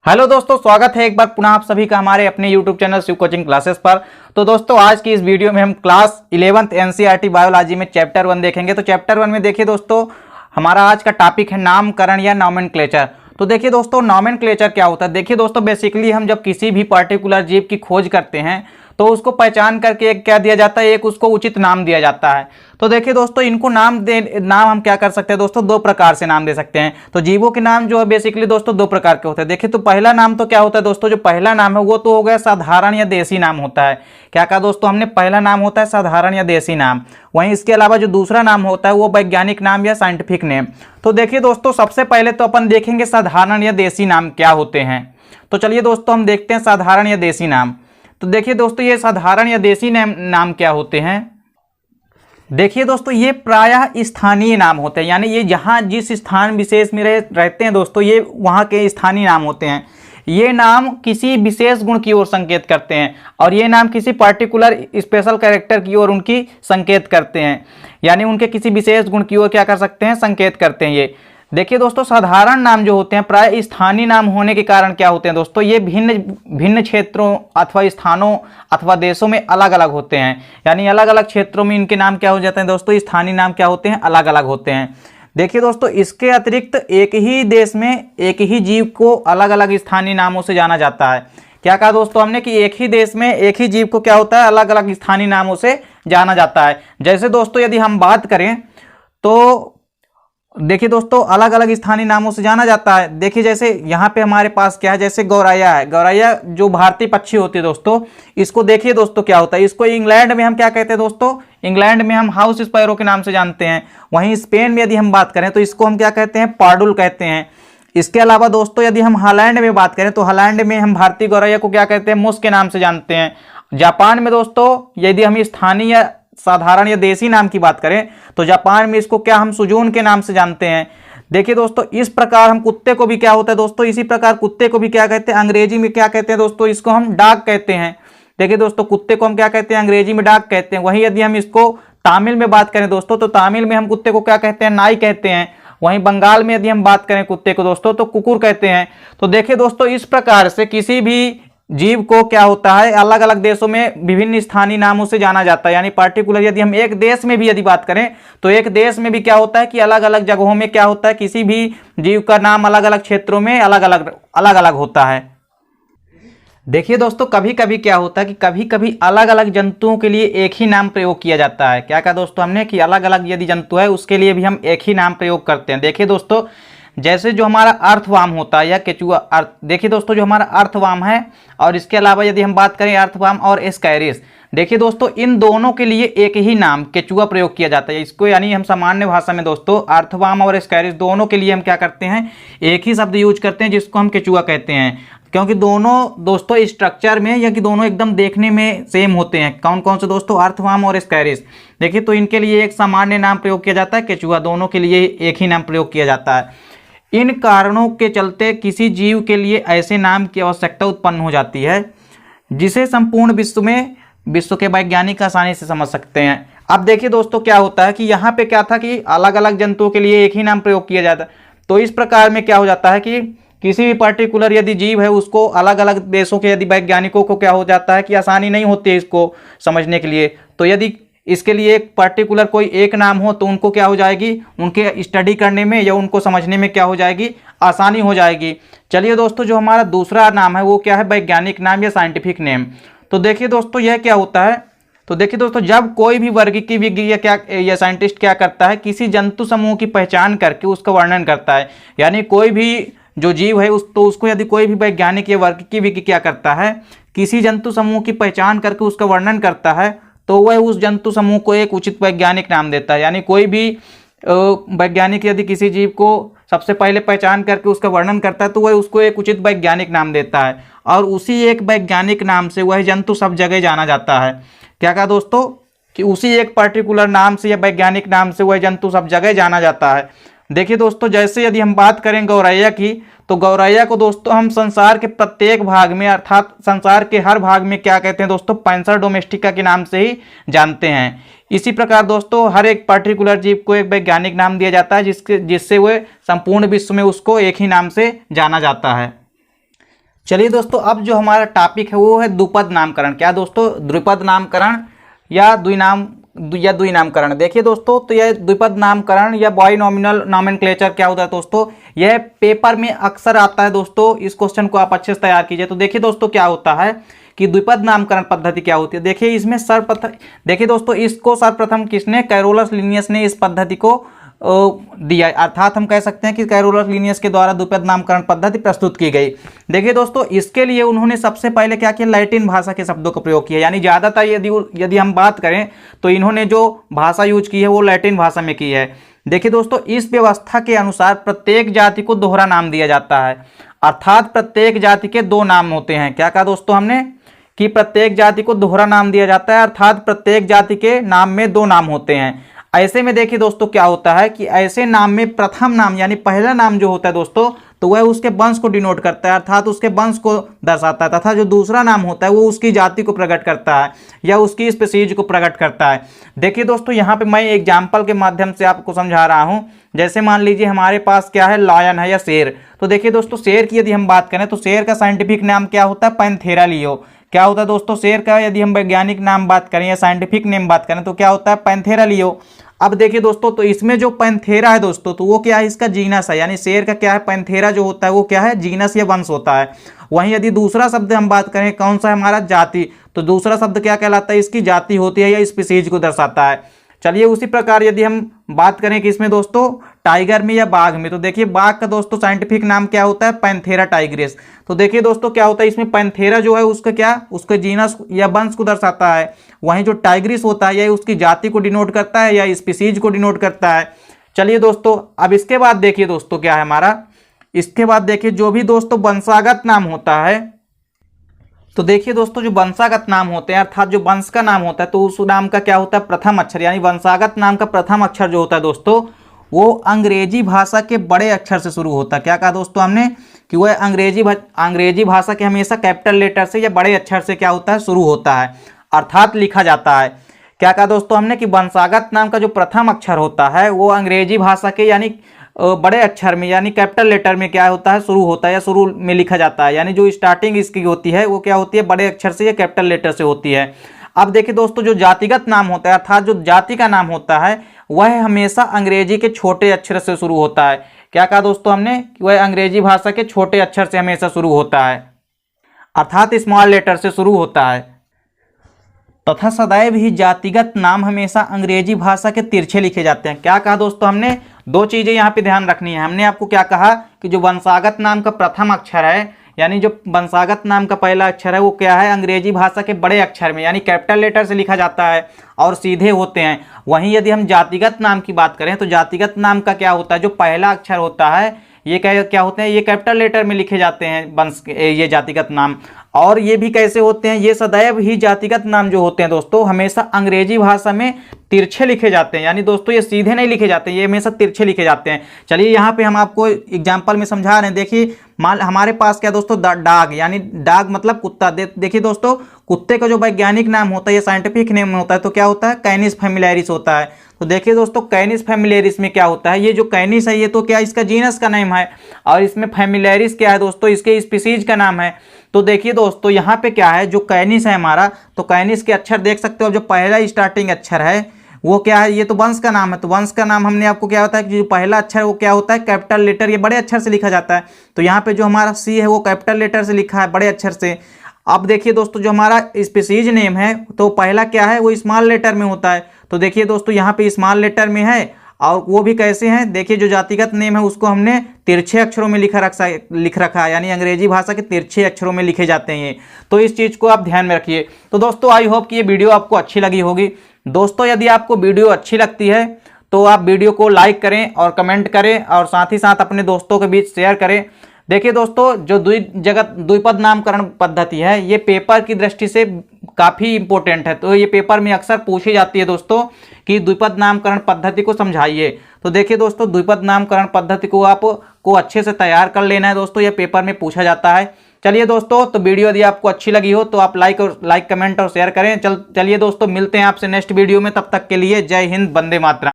Hello दोस्तों, स्वागत है एक बार पुनः आप सभी का हमारे अपने YouTube channel Shiv coaching classes पर। तो दोस्तों आज की इस वीडियो में हम क्लास 11th एनसीईआरटी बायोलॉजी में चैप्टर 1 देखेंगे। तो चैप्टर 1 में देखिए दोस्तों, हमारा आज का टॉपिक है नामकरण या नॉमेनक्लेचर। तो देखिए दोस्तों, नॉमेनक्लेचर क्या होता है। देखिए दोस्तों, बेसिकली हम जब किसी भी पर्टिकुलर जीव की खोज करते हैं तो उसको पहचान करके एक क्या दिया जाता है, एक उसको उचित नाम दिया जाता है। तो देखिए दोस्तों, इनको नाम हम क्या कर सकते हैं दोस्तों, दो प्रकार से नाम दे सकते हैं। तो जीवों के नाम जो है बेसिकली दोस्तों दो प्रकार के होते हैं। देखिए तो पहला नाम तो क्या होता है दोस्तों, जो पहला नाम है वो तो हो गया साधारण या देसी नाम होता है। क्या कहा दोस्तों हमने, पहला नाम होता है साधारण या देसी नाम। वहीं इसके अलावा जो दूसरा नाम होता है वो वैज्ञानिक नाम या साइंटिफिक नेम। तो देखिए दोस्तों, सबसे पहले तो अपन देखेंगे साधारण या देसी नाम क्या होते हैं। तो चलिए दोस्तों हम देखते हैं साधारण या देसी नाम। तो देखिए दोस्तों, ये साधारण या देसी नाम क्या होते हैं। देखिए दोस्तों, ये प्रायः स्थानीय नाम होते हैं, यानी ये जहाँ जिस स्थान विशेष में रहते हैं दोस्तों, ये वहाँ के स्थानीय नाम होते हैं। ये नाम किसी विशेष गुण की ओर संकेत करते हैं और ये नाम किसी पर्टिकुलर स्पेशल कैरेक्टर की ओर उनकी संकेत करते हैं, यानी उनके किसी विशेष गुण की ओर क्या कर सकते हैं, संकेत करते हैं ये। देखिए दोस्तों, साधारण नाम जो होते हैं प्राय स्थानीय नाम होने के कारण क्या होते हैं दोस्तों, ये भिन्न भिन्न क्षेत्रों अथवा स्थानों अथवा देशों में अलग अलग होते हैं। यानी अलग अलग क्षेत्रों में इनके नाम क्या हो जाते हैं दोस्तों, स्थानीय नाम क्या होते हैं, अलग अलग होते हैं। देखिए दोस्तों, इसके अतिरिक्त एक ही देश में एक ही जीव को अलग अलग स्थानीय नामों से जाना जाता है। क्या कहा दोस्तों हमने कि एक ही देश में एक ही जीव को क्या होता है, अलग अलग स्थानीय नामों से जाना जाता है। जैसे दोस्तों यदि हम बात करें तो देखिए दोस्तों, अलग अलग स्थानीय नामों से जाना जाता है। देखिए जैसे यहाँ पे हमारे पास क्या है, जैसे गौरैया है। गौरैया जो भारतीय पक्षी होती है दोस्तों, इसको देखिए दोस्तों क्या होता है, इसको इंग्लैंड में हम क्या कहते हैं दोस्तों, इंग्लैंड में हम हाउस स्पैरो के नाम से जानते हैं। वहीं स्पेन में यदि हम बात करें तो इसको हम क्या कहते हैं, पार्डुल कहते हैं। इसके अलावा दोस्तों यदि हम हॉलैंड में बात करें तो हॉलैंड में हम भारतीय गौरैया को क्या कहते हैं, मूस के नाम से जानते हैं। जापान में दोस्तों यदि हम स्थानीय साधारण या देसी नाम की बात करें तो जापान में इसको क्या हम सुजून के नाम से जानते हैं। देखिए दोस्तों, इस प्रकार हम कुत्ते को भी क्या होता है दोस्तों, इसी प्रकार कुत्ते को भी क्या कहते हैं, अंग्रेजी में क्या कहते हैं दोस्तों, इसको हम डॉग कहते हैं। देखिए दोस्तों, कुत्ते को हम क्या कहते हैं, अंग्रेजी में डॉग कहते हैं। वहीं यदि हम इसको तमिल में बात करें दोस्तों तो तमिल में हम कुत्ते को क्या कहते हैं, नाई कहते हैं। वहीं बंगाल में यदि हम बात करें कुत्ते को दोस्तों तो कुकुर कहते हैं। तो देखिए दोस्तों, इस प्रकार से किसी भी जीव को क्या होता है, अलग अलग देशों में विभिन्न स्थानीय नामों से जाना जाता है। यानी पर्टिकुलर यदि हम एक देश में भी यदि बात करें तो एक देश में भी क्या होता है कि अलग अलग जगहों में क्या होता है, किसी भी जीव का नाम अलग अलग क्षेत्रों में अलग अलग होता है। देखिए दोस्तों, कभी कभी क्या होता है कि कभी कभी अलग अलग जंतुओं के लिए एक ही नाम प्रयोग किया जाता है। क्या कहा दोस्तों हमने कि अलग अलग यदि जंतु है उसके लिए भी हम एक ही नाम प्रयोग करते हैं। देखिए दोस्तों, जैसे जो हमारा अर्थवाम होता है या केचुआ देखिए दोस्तों, जो हमारा अर्थवाम है और इसके अलावा यदि हम बात करें अर्थवाम और एस्कैरिस, देखिए दोस्तों इन दोनों के लिए एक ही नाम केचुआ प्रयोग किया जाता है। इसको यानी हम सामान्य भाषा में दोस्तों अर्थवाम और एस्कैरिस दोनों के लिए हम क्या करते हैं, एक ही शब्द यूज करते हैं जिसको हम केचुआ कहते हैं। क्योंकि दोनों दोस्तों स्ट्रक्चर में या कि दोनों एकदम देखने में सेम होते हैं। कौन कौन से दोस्तों, अर्थवाम और एस्कैरिस। देखिए तो इनके लिए एक सामान्य नाम प्रयोग किया जाता है केचुआ, दोनों के लिए एक ही नाम प्रयोग किया जाता है। इन कारणों के चलते किसी जीव के लिए ऐसे नाम की आवश्यकता उत्पन्न हो जाती है जिसे संपूर्ण विश्व के वैज्ञानिक आसानी से समझ सकते हैं। अब देखिए दोस्तों, क्या होता है कि यहाँ पे क्या था कि अलग अलग जंतुओं के लिए एक ही नाम प्रयोग किया जाता है। तो इस प्रकार में क्या हो जाता है कि किसी भी पर्टिकुलर यदि जीव है उसको अलग अलग देशों के यदि वैज्ञानिकों को क्या हो जाता है कि आसानी नहीं होती है इसको समझने के लिए। तो यदि इसके लिए एक पर्टिकुलर कोई एक नाम हो तो उनको क्या हो जाएगी, उनके स्टडी करने में या उनको समझने में क्या हो जाएगी, आसानी हो जाएगी। चलिए दोस्तों, जो हमारा दूसरा नाम है वो क्या है, वैज्ञानिक नाम या साइंटिफिक नेम। तो देखिए दोस्तों यह क्या होता है, तो देखिए दोस्तों, जब कोई भी वर्गीकी विज्ञ या साइंटिस्ट क्या करता है, किसी जंतु समूह की पहचान करके उसका वर्णन करता है। यानी कोई भी जो जीव है उसको यदि कोई भी वैज्ञानिक या वर्गीकी विज्ञ क्या करता है, किसी जंतु समूह की पहचान करके उसका वर्णन करता है तो वह उस जंतु समूह को एक उचित वैज्ञानिक नाम देता है। यानी कोई भी वैज्ञानिक यदि किसी जीव को सबसे पहले पहचान करके उसका वर्णन करता है तो वह उसको एक उचित वैज्ञानिक नाम देता है और उसी एक वैज्ञानिक नाम से वह जंतु सब जगह जाना जाता है। क्या कहा दोस्तों कि उसी एक पर्टिकुलर नाम से या वैज्ञानिक नाम से वह जंतु सब जगह जाना जाता है। देखिए दोस्तों, जैसे यदि हम बात करें गौरैया की तो गौरैया को दोस्तों हम संसार के प्रत्येक भाग में अर्थात संसार के हर भाग में क्या कहते हैं दोस्तों, पैंसर डोमेस्टिका के नाम से ही जानते हैं। इसी प्रकार दोस्तों हर एक पर्टिकुलर जीव को एक वैज्ञानिक नाम दिया जाता है जिससे वह संपूर्ण विश्व में उसको एक ही नाम से जाना जाता है। चलिए दोस्तों, अब जो हमारा टॉपिक है वो है द्विपद नामकरण। क्या दोस्तों? द्विपद नामकरण या द्विनामकरण। देखिए दोस्तों, तो यह द्विपद नामकरण या बाइनॉमिनल नॉमेनक्लेचर क्या होता है दोस्तों, यह पेपर में अक्सर आता है दोस्तों। इस क्वेश्चन को आप अच्छे से तैयार कीजिए। तो देखिए दोस्तों, क्या होता है कि द्विपद नामकरण पद्धति क्या होती है। देखिए इसमें देखिए दोस्तों, इसको सर्वप्रथम किसने, कैरोलस लिनियस ने इस पद्धति को दिया, अर्थात हम कह सकते हैं कि कैरोलस लिनियस के द्वारा द्विपद नामकरण पद्धति प्रस्तुत की गई। देखिए दोस्तों, इसके लिए उन्होंने सबसे पहले क्या किया, लैटिन भाषा के शब्दों का प्रयोग किया। यानी ज़्यादातर यदि हम बात करें तो इन्होंने जो भाषा यूज की है वो लैटिन भाषा में की है। देखिए दोस्तों, इस व्यवस्था के अनुसार प्रत्येक जाति को दोहरा नाम दिया जाता है, अर्थात प्रत्येक जाति के दो नाम होते हैं। क्या कहा दोस्तों हमने कि प्रत्येक जाति को दोहरा नाम दिया जाता है, अर्थात प्रत्येक जाति के नाम में दो नाम होते हैं। ऐसे में देखिए दोस्तों, क्या होता है कि ऐसे नाम में प्रथम नाम यानी पहला नाम जो होता है दोस्तों, तो वह उसके वंश को डिनोट करता है, अर्थात उसके वंश को दर्शाता है, तथा जो दूसरा नाम होता है वो उसकी जाति को प्रकट करता है या उसकी स्पीशीज को प्रकट करता है। देखिए दोस्तों, यहाँ पे मैं एग्जाम्पल के माध्यम से आपको समझा रहा हूँ। जैसे मान लीजिए हमारे पास क्या है, लायन है या शेर। तो देखिए दोस्तों, शेर की यदि हम बात करें तो शेर का साइंटिफिक नाम क्या होता है, पैंथेरा लियो। क्या होता है दोस्तों, शेर का यदि हम वैज्ञानिक नाम बात करें या साइंटिफिक नेम बात करें तो क्या होता है, पैंथेरा लियो। अब देखिए दोस्तों, तो इसमें जो पैंथेरा है दोस्तों, तो वो क्या है, इसका जीनस है। यानी शेर का क्या है, पैंथेरा जो होता है वो क्या है, जीनस या वंश होता है। वहीं यदि दूसरा शब्द हम बात करें, कौन सा है हमारा, जाति, तो दूसरा शब्द क्या कहलाता है, इसकी जाति होती है या स्पीशीज को दर्शाता है। चलिए उसी प्रकार यदि हम बात करें कि इसमें दोस्तों टाइगर में या बाघ में, तो देखिए बाघ का दोस्तों साइंटिफिक नाम क्या होता है, पैंथेरा टाइग्रिस। तो देखिए दोस्तों, क्या होता है इसमें पैंथेरा जो है उसका क्या, उसके जीनस या वंश को दर्शाता है। वहीं जो टाइग्रिस होता है यह उसकी जाति को डिनोट करता है या स्पीशीज को डिनोट करता है। चलिए दोस्तों, अब इसके बाद देखिए दोस्तों क्या है हमारा, इसके बाद देखिए जो भी दोस्तों वंशागत नाम होता है, तो देखिए दोस्तों जो वंशागत नाम होते हैं, अर्थात जो वंश का नाम होता है, तो उस नाम का क्या होता है, प्रथम अक्षर। यानी वंशागत नाम का प्रथम अक्षर जो होता है दोस्तों, वो अंग्रेजी भाषा के बड़े अक्षर से शुरू होता है। क्या कहा दोस्तों हमने कि वह अंग्रेजी भाषा के हमेशा कैपिटल लेटर से या बड़े अक्षर से क्या होता है, शुरू होता है, अर्थात लिखा जाता है। क्या कहा दोस्तों हमने कि वंशागत नाम का जो प्रथम अक्षर होता है वो अंग्रेजी भाषा के यानी बड़े अक्षर में यानी कैपिटल लेटर में क्या होता है, शुरू होता है या शुरू में लिखा जाता है। यानी जो स्टार्टिंग इसकी होती है वो क्या होती है, बड़े अक्षर से या कैपिटल लेटर से होती है। अब देखिए दोस्तों, जो जातिगत नाम होता है, अर्थात जो जाति का नाम होता है, वह हमेशा अंग्रेजी के छोटे अक्षर से शुरू होता है। क्या कहा दोस्तों हमने कि वह अंग्रेजी भाषा के छोटे अक्षर से हमेशा शुरू होता है, अर्थात स्मॉल लेटर से शुरू होता है। तथा सदैव ही जातिगत नाम हमेशा अंग्रेजी भाषा के तिरछे लिखे जाते हैं। क्या कहा दोस्तों हमने, दो चीजें यहाँ पे ध्यान रखनी है। हमने आपको क्या कहा कि जो वंशागत नाम का प्रथम अक्षर है, यानी जो वंशागत नाम का पहला अक्षर है वो क्या है, अंग्रेजी भाषा के बड़े अक्षर में यानी कैपिटल लेटर से लिखा जाता है और सीधे होते हैं। वहीं यदि हम जातिगत नाम की बात करें तो जातिगत नाम का क्या होता है, जो पहला अक्षर होता है ये क्या होते हैं, ये कैपिटल लेटर में लिखे जाते हैं वंश ये जातिगत नाम। और ये भी कैसे होते हैं, ये सदैव ही जातिगत नाम जो होते हैं दोस्तों हमेशा अंग्रेजी भाषा में तिरछे लिखे जाते हैं। यानी दोस्तों ये सीधे नहीं लिखे जाते, ये हमेशा तिरछे लिखे जाते हैं। चलिए यहाँ पे हम आपको एग्जांपल में समझा रहे हैं। देखिए हमारे पास क्या दोस्तों, डॉग, यानी डॉग मतलब कुत्ता। देखिए दोस्तों, कुत्ते का जो वैज्ञानिक नाम होता है या साइंटिफिक नेम होता है तो क्या होता है, कैनिस फैमिलियरिस होता है। तो देखिए दोस्तों, कैनिस फैमिलियरिस में क्या होता है, ये जो कैनिस है ये तो क्या इसका जीनस का नाम है, और इसमें फैमिलियरिस क्या है दोस्तों, इसके स्पीशीज का नाम है। तो देखिए दोस्तों, यहाँ पे क्या है, जो कैनिस है हमारा, तो कैनिस के अक्षर देख सकते हो, जो पहला स्टार्टिंग अक्षर है वो क्या है, ये तो वंश का नाम है। तो वंश का नाम हमने आपको क्या होता है कि जो पहला अक्षर वो क्या होता है, कैपिटल लेटर, ये बड़े अक्षर से लिखा जाता है। तो यहाँ पे जो हमारा सी है वो कैपिटल लेटर से लिखा है, बड़े अक्षर से। अब देखिए दोस्तों, जो हमारा स्पीशीज नेम है तो पहला क्या है, वो स्मॉल लेटर में होता है। तो देखिए दोस्तों, यहाँ पे स्मॉल लेटर में है, और वो भी कैसे हैं, देखिए जो जातिगत नेम है उसको हमने तिरछे अक्षरों में लिख रखा है, यानी अंग्रेजी भाषा के तिरछे अक्षरों में लिखे जाते हैं। तो इस चीज़ को आप ध्यान में रखिए। तो दोस्तों आई होप कि ये वीडियो आपको अच्छी लगी होगी। दोस्तों यदि आपको वीडियो अच्छी लगती है तो आप वीडियो को लाइक करें और कमेंट करें, और साथ ही साथ अपने दोस्तों के बीच शेयर करें। देखिए दोस्तों, जो द्विपद नामकरण पद्धति है ये पेपर की दृष्टि से काफ़ी इंपॉर्टेंट है। तो ये पेपर में अक्सर पूछी जाती है दोस्तों कि द्विपद नामकरण पद्धति को समझाइए। तो देखिए दोस्तों, द्विपद नामकरण पद्धति को आपको अच्छे से तैयार कर लेना है दोस्तों, ये पेपर में पूछा जाता है। चलिए दोस्तों, तो वीडियो यदि आपको अच्छी लगी हो तो आप लाइक कमेंट और शेयर करें। चलिए दोस्तों, मिलते हैं आपसे नेक्स्ट वीडियो में। तब तक के लिए जय हिंद, वंदे मातरम।